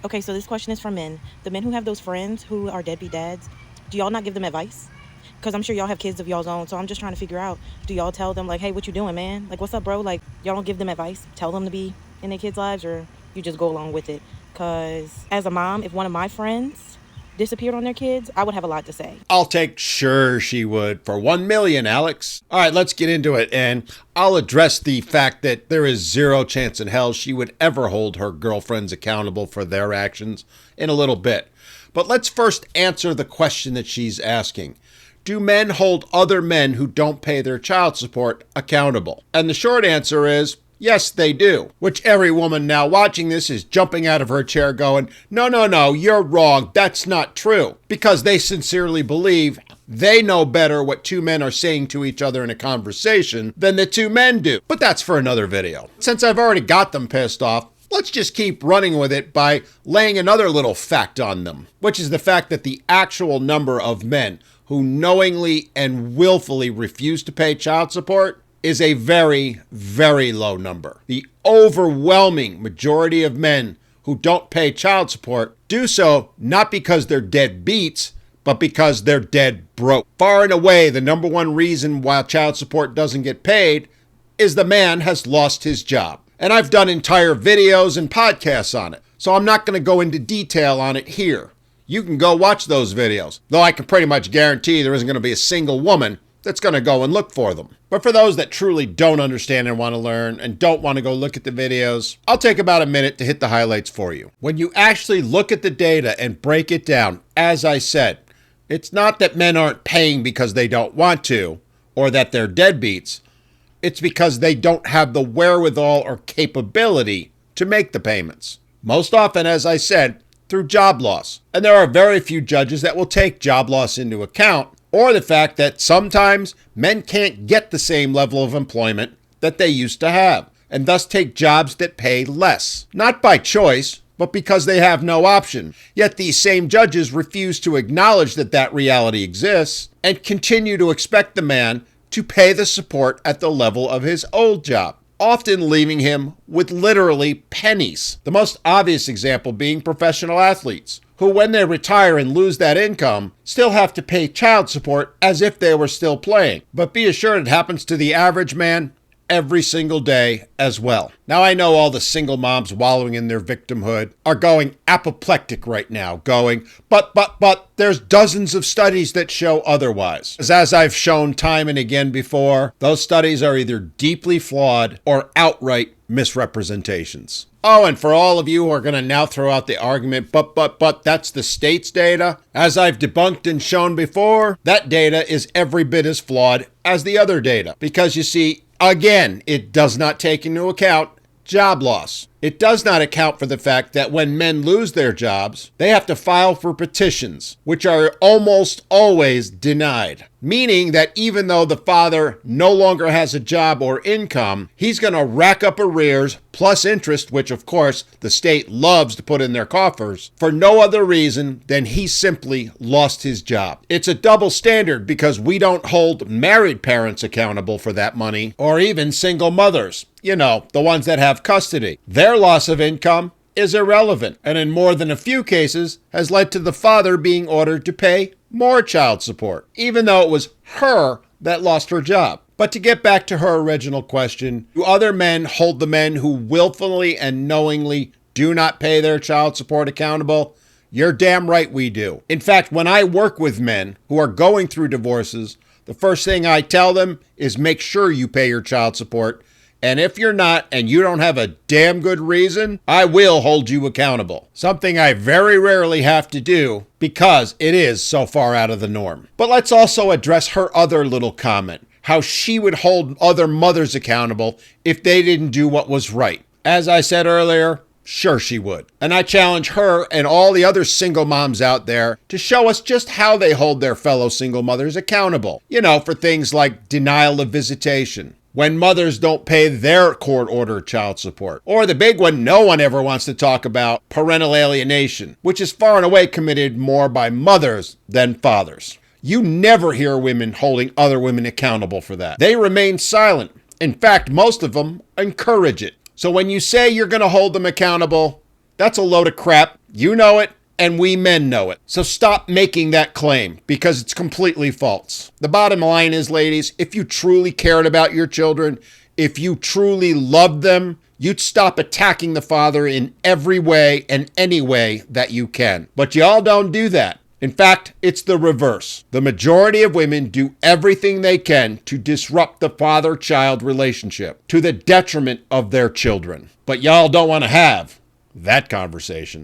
Okay, so this question is for men. The men who have those friends who are deadbeat dads, do y'all not give them advice? Because I'm sure y'all have kids of y'all's own, so I'm just trying to figure out, do y'all tell them, like, hey, what you doing, man? Like, what's up, bro? Like, y'all don't give them advice? Tell them to be in their kids' lives, or you just go along with it? Because as a mom, if one of my friends disappeared on their kids, I would have a lot to say. I'll take sure she would for 1 million, Alex. All right, let's get into it. And I'll address the fact that there is zero chance in hell she would ever hold her girlfriends accountable for their actions in a little bit. But let's first answer the question that she's asking. Do men hold other men who don't pay their child support accountable? And the short answer is yes, they do. Which every woman now watching this is jumping out of her chair going, no, no, no, you're wrong. That's not true. Because they sincerely believe they know better what two men are saying to each other in a conversation than the two men do. But that's for another video. Since I've already got them pissed off, let's just keep running with it by laying another little fact on them, which is the fact that the actual number of men who knowingly and willfully refuse to pay child support is a very, very low number. The overwhelming majority of men who don't pay child support do so not because they're dead beats, but because they're dead broke. Far and away, the number one reason why child support doesn't get paid is the man has lost his job. And I've done entire videos and podcasts on it, so I'm not going to go into detail on it here. You can go watch those videos, though I can pretty much guarantee there isn't going to be a single woman that's going to go and look for them. But for those that truly don't understand and want to learn and don't want to go look at the videos, I'll take about a minute to hit the highlights for you. When you actually look at the data and break it down, as I said, it's not that men aren't paying because they don't want to or that they're deadbeats. It's because they don't have the wherewithal or capability to make the payments. Most often, as I said, through job loss. And there are very few judges that will take job loss into account, or the fact that sometimes men can't get the same level of employment that they used to have, and thus take jobs that pay less. Not by choice, but because they have no option. Yet these same judges refuse to acknowledge that that reality exists and continue to expect the man to pay the support at the level of his old job, often leaving him with literally pennies. The most obvious example being professional athletes, who when they retire and lose that income, still have to pay child support as if they were still playing. But be assured it happens to the average man every single day as well. Now I know all the single moms wallowing in their victimhood are going apoplectic right now, going, but there's dozens of studies that show otherwise. As I've shown time and again before, those studies are either deeply flawed or outright misrepresentations. Oh, and for all of you who are going to now throw out the argument, but that's the state's data, as I've debunked and shown before, that data is every bit as flawed as the other data. Because you see, again, it does not take into account job loss. It does not account for the fact that when men lose their jobs, they have to file for petitions, which are almost always denied. Meaning that even though the father no longer has a job or income, he's going to rack up arrears plus interest, which of course the state loves to put in their coffers, for no other reason than he simply lost his job. It's a double standard because we don't hold married parents accountable for that money, or even single mothers. You know, the ones that have custody. Their loss of income is irrelevant, and in more than a few cases has led to the father being ordered to pay more child support, even though it was her that lost her job. But to get back to her original question, do other men hold the men who willfully and knowingly do not pay their child support accountable? You're damn right we do. In fact, when I work with men who are going through divorces, the first thing I tell them is make sure you pay your child support. And if you're not, and you don't have a damn good reason, I will hold you accountable. Something I very rarely have to do because it is so far out of the norm. But let's also address her other little comment, how she would hold other mothers accountable if they didn't do what was right. As I said earlier, sure she would. And I challenge her and all the other single moms out there to show us just how they hold their fellow single mothers accountable. You know, for things like denial of visitation, when mothers don't pay their court-ordered child support. Or the big one no one ever wants to talk about, parental alienation, which is far and away committed more by mothers than fathers. You never hear women holding other women accountable for that. They remain silent. In fact, most of them encourage it. So when you say you're going to hold them accountable, That's a load of crap. You know it, and we men know it. So stop making that claim because it's completely false. The bottom line is, ladies, if you truly cared about your children, if you truly loved them, you'd stop attacking the father in every way and any way that you can. But y'all don't do that. In fact, it's the reverse. The majority of women do everything they can to disrupt the father-child relationship to the detriment of their children. But y'all don't want to have that conversation.